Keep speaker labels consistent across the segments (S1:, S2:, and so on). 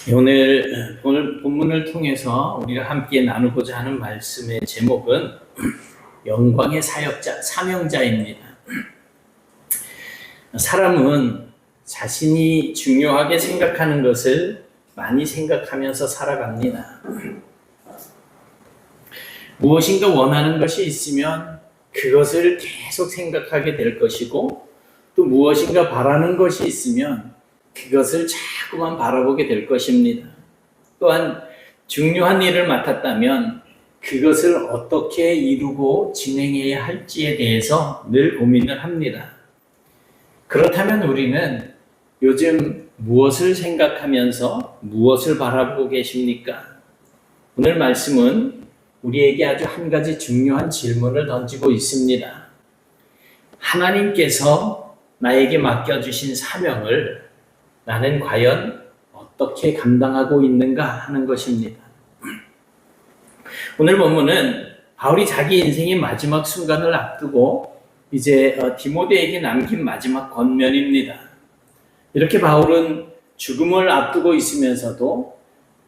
S1: 오늘 본문을 통해서 우리가 함께 나누고자 하는 말씀의 제목은 영광의 사역자, 사명자입니다. 사람은 자신이 중요하게 생각하는 것을 많이 생각하면서 살아갑니다. 무엇인가 원하는 것이 있으면 그것을 계속 생각하게 될 것이고, 또 무엇인가 바라는 것이 있으면 그것을 자꾸만 바라보게 될 것입니다. 또한 중요한 일을 맡았다면 그것을 어떻게 이루고 진행해야 할지에 대해서 늘 고민을 합니다. 그렇다면 우리는 요즘 무엇을 생각하면서 무엇을 바라보고 계십니까? 오늘 말씀은 우리에게 아주 한 가지 중요한 질문을 던지고 있습니다. 하나님께서 나에게 맡겨주신 사명을 나는 과연 어떻게 감당하고 있는가 하는 것입니다. 오늘 본문은 바울이 자기 인생의 마지막 순간을 앞두고 이제 디모데에게 남긴 마지막 권면입니다. 이렇게 바울은 죽음을 앞두고 있으면서도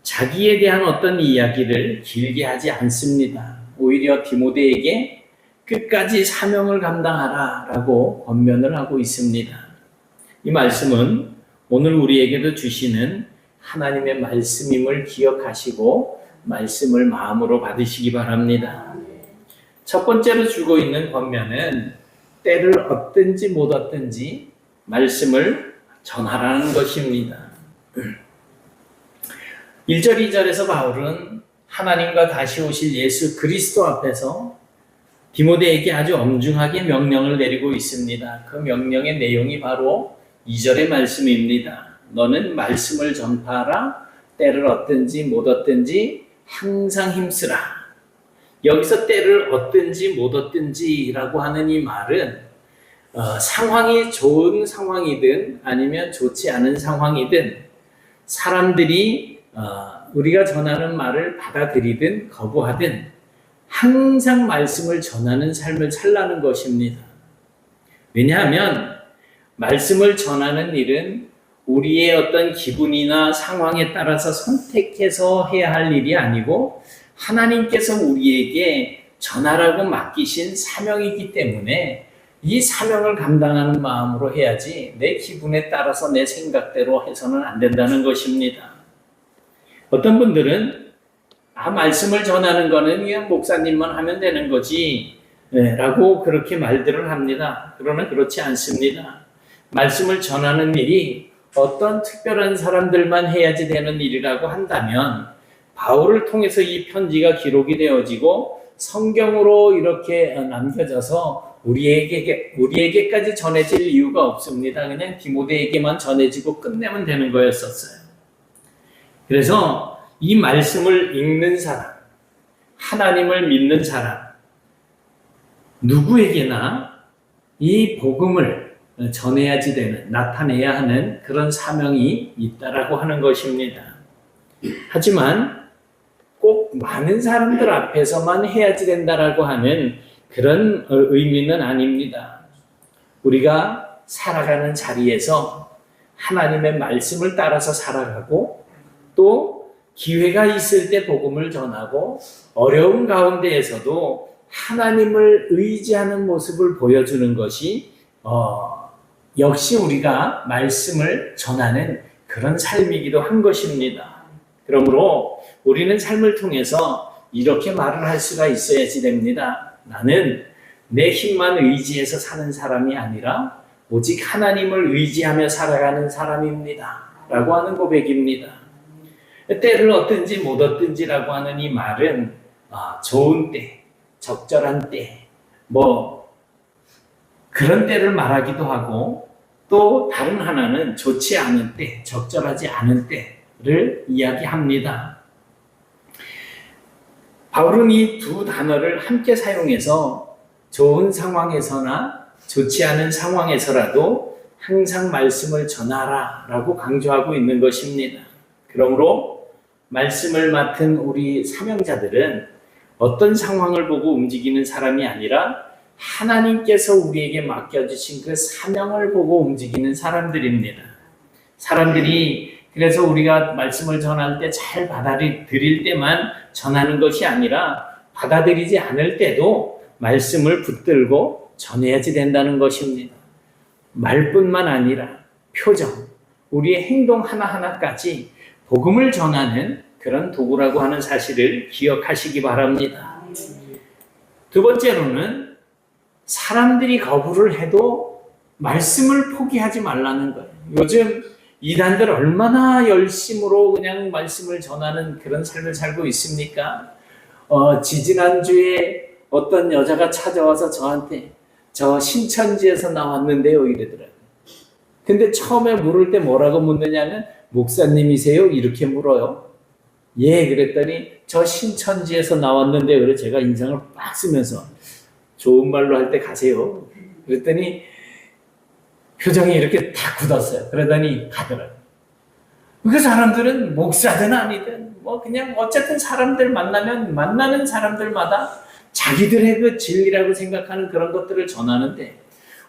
S1: 자기에 대한 어떤 이야기를 길게 하지 않습니다. 오히려 디모데에게 끝까지 사명을 감당하라 라고 권면을 하고 있습니다. 이 말씀은 오늘 우리에게도 주시는 하나님의 말씀임을 기억하시고 말씀을 마음으로 받으시기 바랍니다. 첫 번째로 주고 있는 권면은 때를 얻든지 못 얻든지 말씀을 전하라는 것입니다. 1절, 2절에서 바울은 하나님과 다시 오실 예수 그리스도 앞에서 디모데에게 아주 엄중하게 명령을 내리고 있습니다. 그 명령의 내용이 바로 2절의 말씀입니다. 너는 말씀을 전파하라. 때를 얻든지 못 얻든지 항상 힘쓰라. 여기서 때를 얻든지 못 얻든지라고 하는 이 말은 상황이 좋은 상황이든 아니면 좋지 않은 상황이든 사람들이 우리가 전하는 말을 받아들이든 거부하든 항상 말씀을 전하는 삶을 살라는 것입니다. 왜냐하면 말씀을 전하는 일은 우리의 어떤 기분이나 상황에 따라서 선택해서 해야 할 일이 아니고 하나님께서 우리에게 전하라고 맡기신 사명이기 때문에 이 사명을 감당하는 마음으로 해야지 내 기분에 따라서 내 생각대로 해서는 안 된다는 것입니다. 어떤 분들은 말씀을 전하는 거는 그냥 목사님만 하면 되는 거지 라고 그렇게 말들을 합니다. 그러나 그렇지 않습니다. 말씀을 전하는 일이 어떤 특별한 사람들만 해야지 되는 일이라고 한다면 바울을 통해서 이 편지가 기록이 되어지고 성경으로 이렇게 남겨져서 우리에게까지 전해질 이유가 없습니다. 그냥 디모데에게만 전해지고 끝내면 되는 거였었어요. 그래서 이 말씀을 읽는 사람, 하나님을 믿는 사람, 누구에게나 이 복음을 전해야지 되는, 나타내야 하는 그런 사명이 있다라고 하는 것입니다. 하지만 꼭 많은 사람들 앞에서만 해야지 된다라고 하는 그런 의미는 아닙니다. 우리가 살아가는 자리에서 하나님의 말씀을 따라서 살아가고 또 기회가 있을 때 복음을 전하고 어려운 가운데에서도 하나님을 의지하는 모습을 보여주는 것이 역시 우리가 말씀을 전하는 그런 삶이기도 한 것입니다. 그러므로 우리는 삶을 통해서 이렇게 말을 할 수가 있어야지 됩니다. 나는 내 힘만 의지해서 사는 사람이 아니라 오직 하나님을 의지하며 살아가는 사람입니다. 라고 하는 고백입니다. 때를 얻든지 못 얻든지라고 하는 이 말은 좋은 때, 적절한 때, 그런 때를 말하기도 하고 또 다른 하나는 좋지 않은 때, 적절하지 않은 때를 이야기합니다. 바울은 이 두 단어를 함께 사용해서 좋은 상황에서나 좋지 않은 상황에서라도 항상 말씀을 전하라 라고 강조하고 있는 것입니다. 그러므로 말씀을 맡은 우리 사명자들은 어떤 상황을 보고 움직이는 사람이 아니라 하나님께서 우리에게 맡겨주신 그 사명을 보고 움직이는 사람들입니다. 사람들이 그래서 우리가 말씀을 전할 때 잘 받아들일 때만 전하는 것이 아니라 받아들이지 않을 때도 말씀을 붙들고 전해야지 된다는 것입니다. 말뿐만 아니라 표정, 우리의 행동 하나하나까지 복음을 전하는 그런 도구라고 하는 사실을 기억하시기 바랍니다. 두 번째로는 사람들이 거부를 해도 말씀을 포기하지 말라는 거예요. 요즘 이단들 얼마나 열심으로 그냥 말씀을 전하는 그런 삶을 살고 있습니까? 지지난주에 어떤 여자가 찾아와서 저한테 저 신천지에서 나왔는데요 이러더라고요. 근데 처음에 물을 때 뭐라고 묻느냐면 목사님이세요? 이렇게 물어요. 예, 그랬더니 저 신천지에서 나왔는데 그래 제가 인상을 빡 쓰면서 좋은 말로 할 때 가세요. 그랬더니 표정이 이렇게 다 굳었어요. 그러더니 가더라고요. 그 사람들은 목사든 아니든 뭐 그냥 어쨌든 사람들 만나면 만나는 사람들마다 자기들의 그 진리라고 생각하는 그런 것들을 전하는데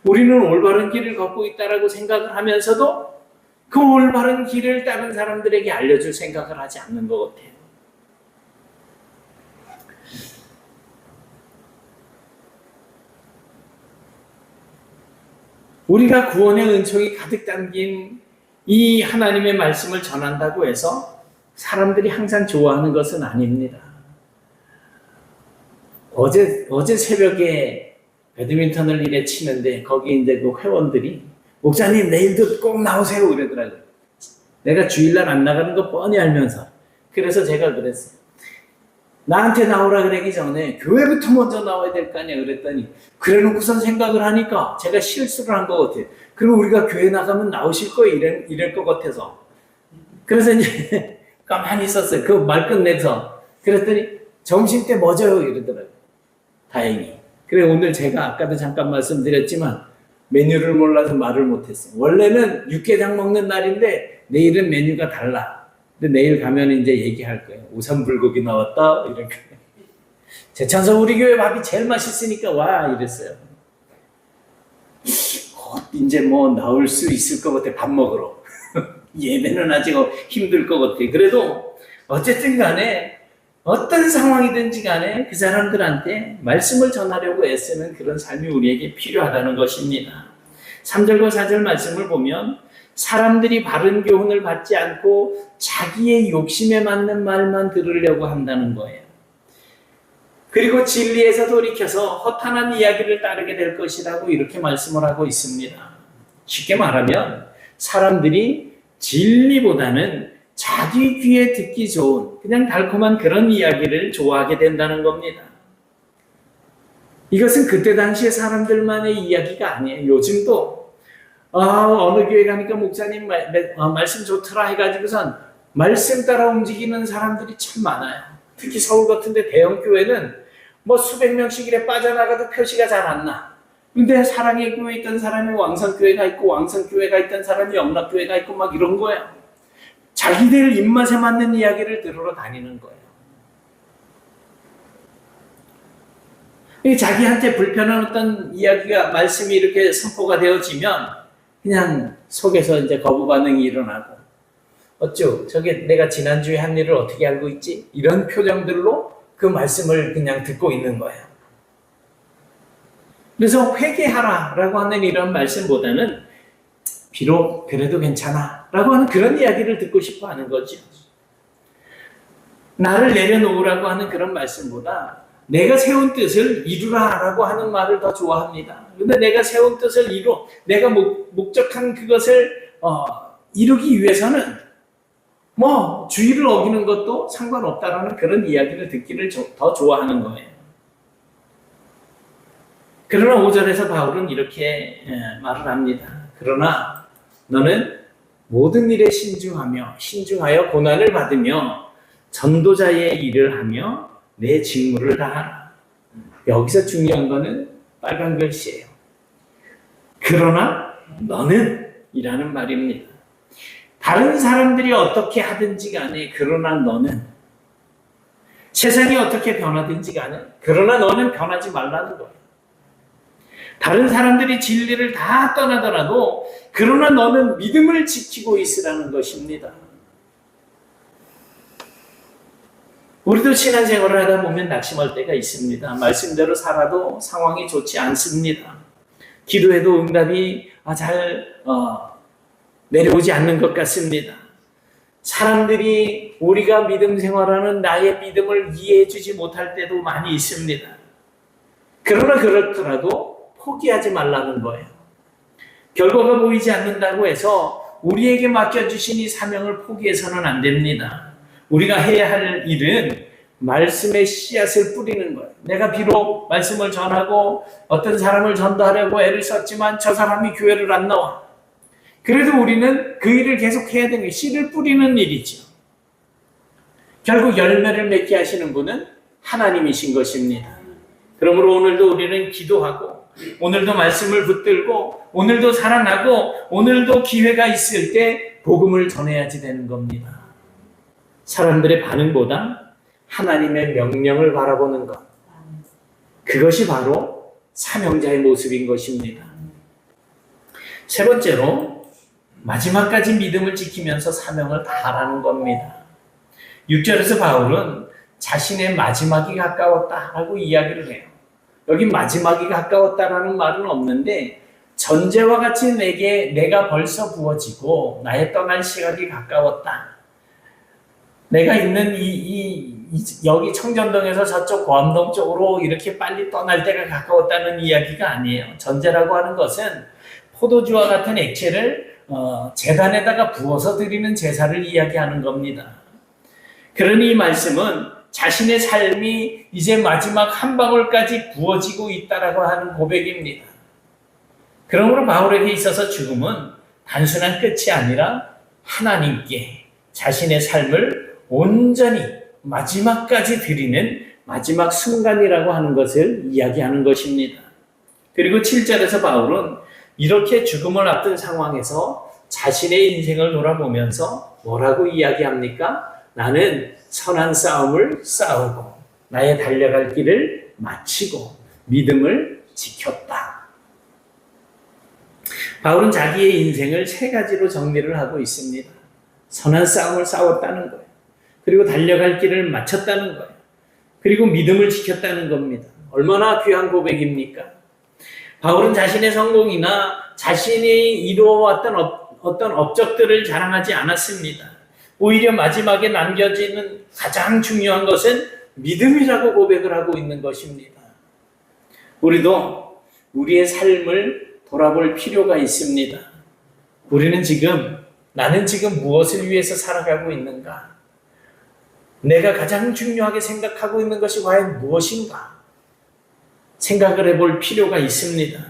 S1: 우리는 올바른 길을 걷고 있다라고 생각을 하면서도 그 올바른 길을 다른 사람들에게 알려줄 생각을 하지 않는 것 같아요. 우리가 구원의 은총이 가득 담긴 이 하나님의 말씀을 전한다고 해서 사람들이 항상 좋아하는 것은 아닙니다. 어제 새벽에 배드민턴을 이래 치는데 거기 이제 그 회원들이 목사님 내일도 꼭 나오세요 그러더라고요. 내가 주일날 안 나가는 거 뻔히 알면서. 그래서 제가 그랬어요. 나한테 나오라 그러기 전에 교회부터 먼저 나와야 될 거 아니야 그랬더니 그래놓고선 생각을 하니까 제가 실수를 한 것 같아요. 그럼 우리가 교회 나가면 나오실 거예요 이럴 것 같아서. 그래서 이제 가만히 있었어요. 그 말 끝내서. 그랬더니 점심 때 멎어요 이러더라고요. 다행히. 그래 오늘 제가 아까도 잠깐 말씀드렸지만 메뉴를 몰라서 말을 못했어요. 원래는 육개장 먹는 날인데 내일은 메뉴가 달라. 근데 내일 가면 이제 얘기할 거예요. 우산불고기 나왔다 이렇게. 제찬서 우리 교회 밥이 제일 맛있으니까 와 이랬어요. 이제 뭐 나올 수 있을 것 같아 밥 먹으러. 예배는 아직 힘들 것 같아. 그래도 어쨌든 간에 어떤 상황이든지 간에 그 사람들한테 말씀을 전하려고 애쓰는 그런 삶이 우리에게 필요하다는 것입니다. 3절과 4절 말씀을 보면 사람들이 바른 교훈을 받지 않고 자기의 욕심에 맞는 말만 들으려고 한다는 거예요. 그리고 진리에서 돌이켜서 허탄한 이야기를 따르게 될 것이라고 이렇게 말씀을 하고 있습니다. 쉽게 말하면 사람들이 진리보다는 자기 귀에 듣기 좋은 그냥 달콤한 그런 이야기를 좋아하게 된다는 겁니다. 이것은 그때 당시의 사람들만의 이야기가 아니에요. 요즘도 어느 교회 가니까 목사님 말씀 좋더라 해가지고선 말씀 따라 움직이는 사람들이 참 많아요. 특히 서울 같은데 대형 교회는 뭐 수백 명씩 이래 빠져나가도 표시가 잘 안 나. 근데 사랑의 교회에 있던 사람이 왕성교회가 있고 왕성교회가 있던 사람이 영락교회가 있고 막 이런 거예요. 자기들 입맛에 맞는 이야기를 들으러 다니는 거예요. 자기한테 불편한 어떤 이야기가 말씀이 이렇게 선포가 되어지면 그냥 속에서 이제 거부 반응이 일어나고 어쩌 저게 내가 지난주에 한 일을 어떻게 알고 있지? 이런 표정들로 그 말씀을 그냥 듣고 있는 거예요. 그래서 회개하라라고 하는 이런 말씀보다는 비록 그래도 괜찮아 라고 하는 그런 이야기를 듣고 싶어 하는 거죠. 나를 내려놓으라고 하는 그런 말씀보다 내가 세운 뜻을 이루라라고 하는 말을 더 좋아합니다. 그런데 내가 세운 뜻을 내가 목적한 그것을 이루기 위해서는 뭐 주의를 어기는 것도 상관없다라는 그런 이야기를 듣기를 더 좋아하는 거예요. 그러나 5절에서 바울은 이렇게 말을 합니다. 그러나 너는 모든 일에 신중하여 고난을 받으며 전도자의 일을 하며 내 직무를 다하라. 여기서 중요한 거는 빨간 글씨예요. 그러나 너는 이라는 말입니다. 다른 사람들이 어떻게 하든지 간에 그러나 너는 세상이 어떻게 변하든지 간에 그러나 너는 변하지 말라는 거예요. 다른 사람들이 진리를 다 떠나더라도 그러나 너는 믿음을 지키고 있으라는 것입니다. 그래도 신앙생활을 하다 보면 낙심할 때가 있습니다. 말씀대로 살아도 상황이 좋지 않습니다. 기도해도 응답이 잘 내려오지 않는 것 같습니다. 사람들이 우리가 믿음 생활하는 나의 믿음을 이해해 주지 못할 때도 많이 있습니다. 그러나 그렇더라도 포기하지 말라는 거예요. 결과가 보이지 않는다고 해서 우리에게 맡겨주신 이 사명을 포기해서는 안 됩니다. 우리가 해야 할 일은 말씀의 씨앗을 뿌리는 거예요. 내가 비록 말씀을 전하고 어떤 사람을 전도하려고 애를 썼지만 저 사람이 교회를 안 나와. 그래도 우리는 그 일을 계속 해야 되는 게 씨를 뿌리는 일이죠. 결국 열매를 맺게 하시는 분은 하나님이신 것입니다. 그러므로 오늘도 우리는 기도하고 오늘도 말씀을 붙들고 오늘도 살아나고 오늘도 기회가 있을 때 복음을 전해야지 되는 겁니다. 사람들의 반응보다 하나님의 명령을 바라보는 것, 그것이 바로 사명자의 모습인 것입니다. 세 번째로 마지막까지 믿음을 지키면서 사명을 다하라는 겁니다. 6절에서 바울은 자신의 마지막이 가까웠다라고 이야기를 해요. 여기 마지막이 가까웠다라는 말은 없는데 전제와 같이 내가 벌써 부어지고 나의 떠날 시각이 가까웠다. 내가 있는 여기 청전동에서 저쪽 고암동 쪽으로 이렇게 빨리 떠날 때가 가까웠다는 이야기가 아니에요. 전제라고 하는 것은 포도주와 같은 액체를 제단에다가 부어서 드리는 제사를 이야기하는 겁니다. 그러니 이 말씀은 자신의 삶이 이제 마지막 한 방울까지 부어지고 있다라고 하는 고백입니다. 그러므로 바울에게 있어서 죽음은 단순한 끝이 아니라 하나님께 자신의 삶을 온전히 마지막까지 드리는 마지막 순간이라고 하는 것을 이야기하는 것입니다. 그리고 7절에서 바울은 이렇게 죽음을 앞둔 상황에서 자신의 인생을 돌아보면서 뭐라고 이야기합니까? 나는 선한 싸움을 싸우고 나의 달려갈 길을 마치고 믿음을 지켰다. 바울은 자기의 인생을 세 가지로 정리를 하고 있습니다. 선한 싸움을 싸웠다는 거예요. 그리고 달려갈 길을 마쳤다는 거예요. 그리고 믿음을 지켰다는 겁니다. 얼마나 귀한 고백입니까? 바울은 자신의 성공이나 자신이 이루어왔던 어떤 업적들을 자랑하지 않았습니다. 오히려 마지막에 남겨지는 가장 중요한 것은 믿음이라고 고백을 하고 있는 것입니다. 우리도 우리의 삶을 돌아볼 필요가 있습니다. 나는 지금 무엇을 위해서 살아가고 있는가? 내가 가장 중요하게 생각하고 있는 것이 과연 무엇인가? 생각을 해볼 필요가 있습니다.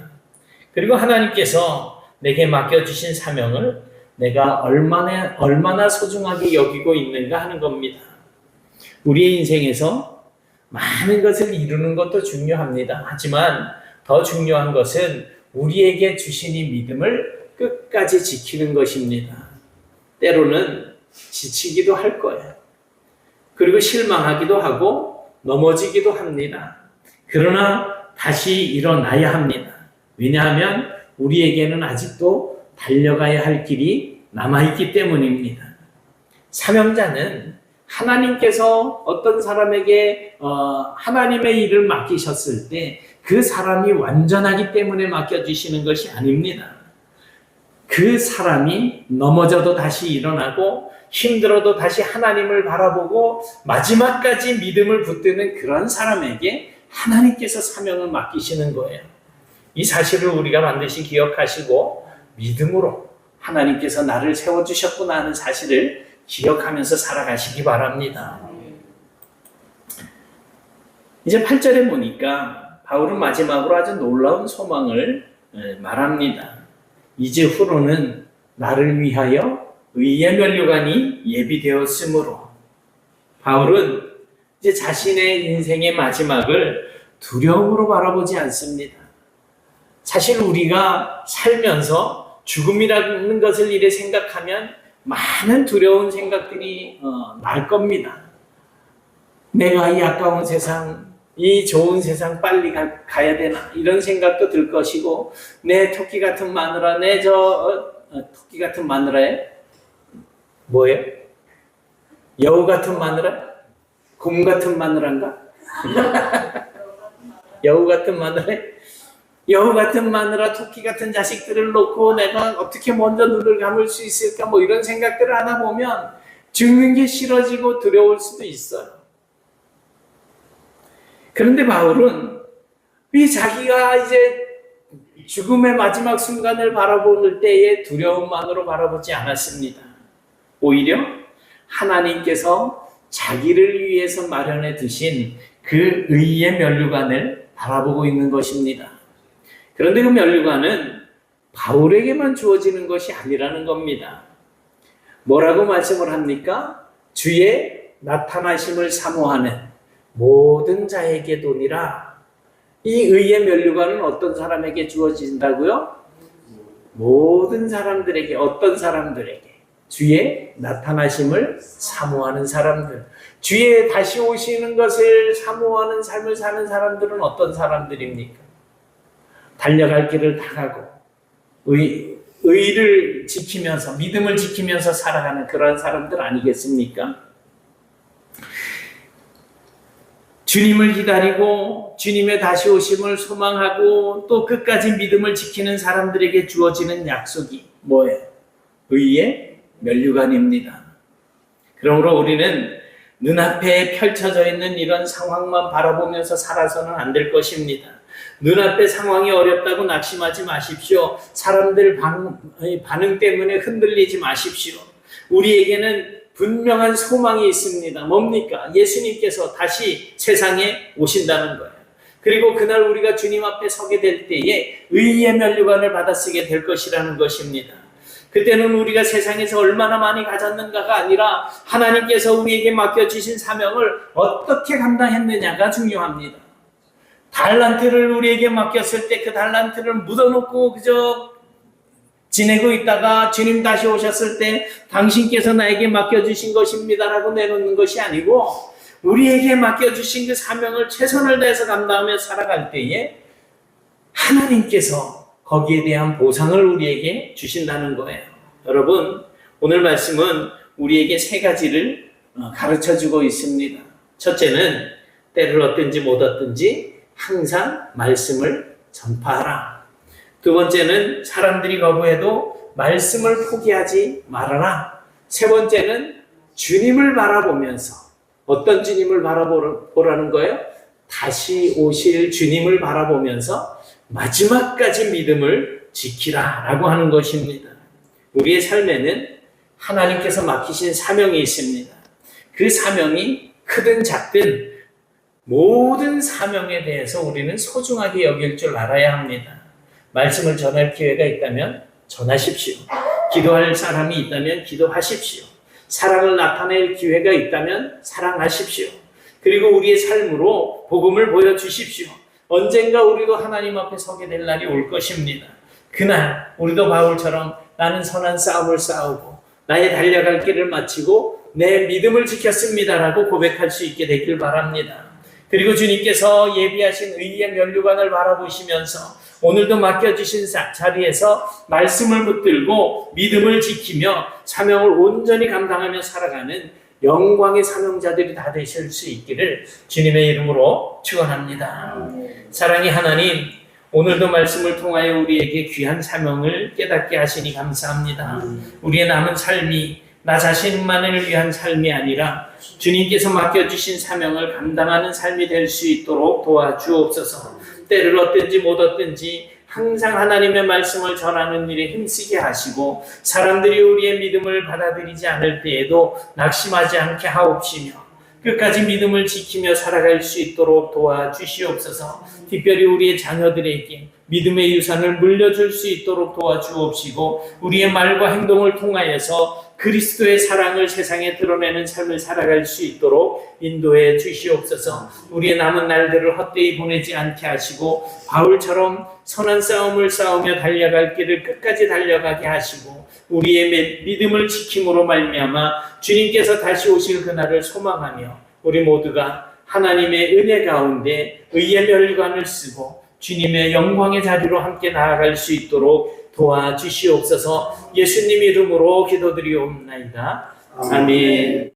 S1: 그리고 하나님께서 내게 맡겨주신 사명을 내가 얼마나 소중하게 여기고 있는가 하는 겁니다. 우리의 인생에서 많은 것을 이루는 것도 중요합니다. 하지만 더 중요한 것은 우리에게 주신 이 믿음을 끝까지 지키는 것입니다. 때로는 지치기도 할 거예요. 그리고 실망하기도 하고 넘어지기도 합니다. 그러나 다시 일어나야 합니다. 왜냐하면 우리에게는 아직도 달려가야 할 길이 남아있기 때문입니다. 사명자는 하나님께서 어떤 사람에게 하나님의 일을 맡기셨을 때 그 사람이 완전하기 때문에 맡겨주시는 것이 아닙니다. 그 사람이 넘어져도 다시 일어나고 힘들어도 다시 하나님을 바라보고 마지막까지 믿음을 붙드는 그런 사람에게 하나님께서 사명을 맡기시는 거예요. 이 사실을 우리가 반드시 기억하시고 믿음으로 하나님께서 나를 세워주셨구나 하는 사실을 기억하면서 살아가시기 바랍니다. 이제 8절에 보니까 바울은 마지막으로 아주 놀라운 소망을 말합니다. 이제 후로는 나를 위하여 의의 면류관이 예비되었으므로 바울은 이제 자신의 인생의 마지막을 두려움으로 바라보지 않습니다. 사실 우리가 살면서 죽음이라는 것을 이래 생각하면 많은 두려운 생각들이 날 겁니다. 내가 이 아까운 세상, 이 좋은 세상 빨리 가야 되나 이런 생각도 들 것이고 내 토끼 같은 마누라, 토끼 같은 마누라에 뭐예요? 여우 같은 마누라? 곰 같은 마누라인가? 여우 같은 마누라? 여우 같은 마누라, 토끼 같은 자식들을 놓고 내가 어떻게 먼저 눈을 감을 수 있을까? 뭐 이런 생각들을 하다 보면 죽는 게 싫어지고 두려울 수도 있어요. 그런데 바울은 왜 자기가 이제 죽음의 마지막 순간을 바라볼 때에 두려움만으로 바라보지 않았습니다. 오히려 하나님께서 자기를 위해서 마련해 두신 그 의의 면류관을 바라보고 있는 것입니다. 그런데 그 면류관은 바울에게만 주어지는 것이 아니라는 겁니다. 뭐라고 말씀을 합니까? 주의 나타나심을 사모하는 모든 자에게 도니라. 이 의의 면류관은 어떤 사람에게 주어진다고요? 모든 사람들에게. 어떤 사람들에게? 주의 나타나심을 사모하는 사람들. 주의 다시 오시는 것을 사모하는 삶을 사는 사람들은 어떤 사람들입니까? 달려갈 길을 다 가고 의를 지키면서, 믿음을 지키면서 살아가는 그런 사람들 아니겠습니까? 주님을 기다리고 주님의 다시 오심을 소망하고 또 끝까지 믿음을 지키는 사람들에게 주어지는 약속이 뭐예요? 의의 면류관입니다. 그러므로 우리는 눈앞에 펼쳐져 있는 이런 상황만 바라보면서 살아서는 안 될 것입니다. 눈앞에 상황이 어렵다고 낙심하지 마십시오. 사람들 반응 때문에 흔들리지 마십시오. 우리에게는 분명한 소망이 있습니다. 뭡니까? 예수님께서 다시 세상에 오신다는 거예요. 그리고 그날 우리가 주님 앞에 서게 될 때에 의의 면류관을 받아쓰게 될 것이라는 것입니다. 그때는 우리가 세상에서 얼마나 많이 가졌는가가 아니라 하나님께서 우리에게 맡겨주신 사명을 어떻게 감당했느냐가 중요합니다. 달란트를 우리에게 맡겼을 때 그 달란트를 묻어놓고 그저 지내고 있다가 주님 다시 오셨을 때 당신께서 나에게 맡겨주신 것입니다라고 내놓는 것이 아니고 우리에게 맡겨주신 그 사명을 최선을 다해서 감당하며 살아갈 때에 하나님께서 거기에 대한 보상을 우리에게 주신다는 거예요. 여러분, 오늘 말씀은 우리에게 세 가지를 가르쳐주고 있습니다. 첫째는 때를 얻든지 못 얻든지 항상 말씀을 전파하라. 두 번째는 사람들이 거부해도 말씀을 포기하지 말아라. 세 번째는 주님을 바라보면서, 어떤 주님을 바라보라는 거예요? 다시 오실 주님을 바라보면서 마지막까지 믿음을 지키라 라고 하는 것입니다. 우리의 삶에는 하나님께서 맡기신 사명이 있습니다. 그 사명이 크든 작든 모든 사명에 대해서 우리는 소중하게 여길 줄 알아야 합니다. 말씀을 전할 기회가 있다면 전하십시오. 기도할 사람이 있다면 기도하십시오. 사랑을 나타낼 기회가 있다면 사랑하십시오. 그리고 우리의 삶으로 복음을 보여주십시오. 언젠가 우리도 하나님 앞에 서게 될 날이 올 것입니다. 그날 우리도 바울처럼 나는 선한 싸움을 싸우고 나의 달려갈 길을 마치고 내 믿음을 지켰습니다라고 고백할 수 있게 되길 바랍니다. 그리고 주님께서 예비하신 의의 면류관을 바라보시면서 오늘도 맡겨주신 자리에서 말씀을 붙들고 믿음을 지키며 사명을 온전히 감당하며 살아가는 영광의 사명자들이 다 되실 수 있기를 주님의 이름으로 축원합니다. 사랑의 하나님, 오늘도 말씀을 통하여 우리에게 귀한 사명을 깨닫게 하시니 감사합니다. 우리의 남은 삶이 나 자신만을 위한 삶이 아니라 주님께서 맡겨주신 사명을 감당하는 삶이 될 수 있도록 도와주옵소서. 때를 얻든지 못 얻든지 항상 하나님의 말씀을 전하는 일에 힘쓰게 하시고 사람들이 우리의 믿음을 받아들이지 않을 때에도 낙심하지 않게 하옵시며 끝까지 믿음을 지키며 살아갈 수 있도록 도와주시옵소서. 특별히 우리의 자녀들에게 믿음의 유산을 물려줄 수 있도록 도와주옵시고 우리의 말과 행동을 통하여서 그리스도의 사랑을 세상에 드러내는 삶을 살아갈 수 있도록 인도해 주시옵소서. 우리의 남은 날들을 헛되이 보내지 않게 하시고 바울처럼 선한 싸움을 싸우며 달려갈 길을 끝까지 달려가게 하시고 우리의 믿음을 지킴으로 말미암아 주님께서 다시 오실 그날을 소망하며 우리 모두가 하나님의 은혜 가운데 의의 면류관을 쓰고 주님의 영광의 자리로 함께 나아갈 수 있도록 도와주시옵소서. 예수님 이름으로 기도드리옵나이다. 아멘.